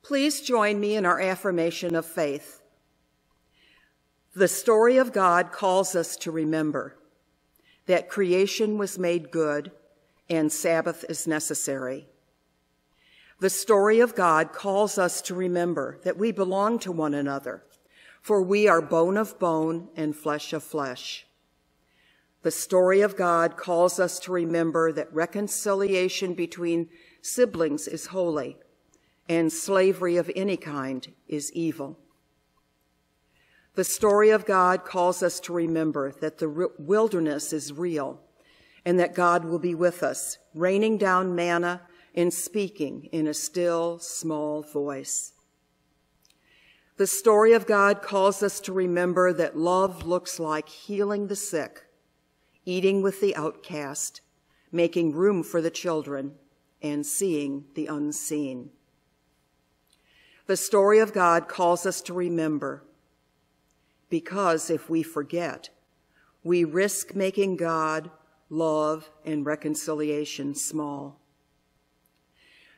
Please join me in our affirmation of faith. The story of God calls us to remember that creation was made good and Sabbath is necessary. The story of God calls us to remember that we belong to one another, for we are bone of bone and flesh of flesh. The story of God calls us to remember that reconciliation between siblings is holy, and slavery of any kind is evil. The story of God calls us to remember that the wilderness is real, and that God will be with us, raining down manna and speaking in a still, small voice. The story of God calls us to remember that love looks like healing the sick, eating with the outcast, making room for the children, and seeing the unseen. The story of God calls us to remember, because if we forget, we risk making God, love, and reconciliation small.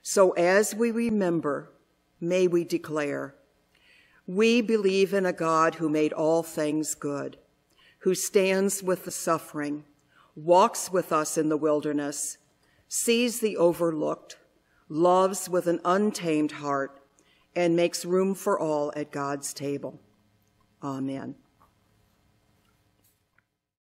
So as we remember, may we declare, we believe in a God who made all things good, who stands with the suffering, walks with us in the wilderness, sees the overlooked, loves with an untamed heart, and makes room for all at God's table. Amen.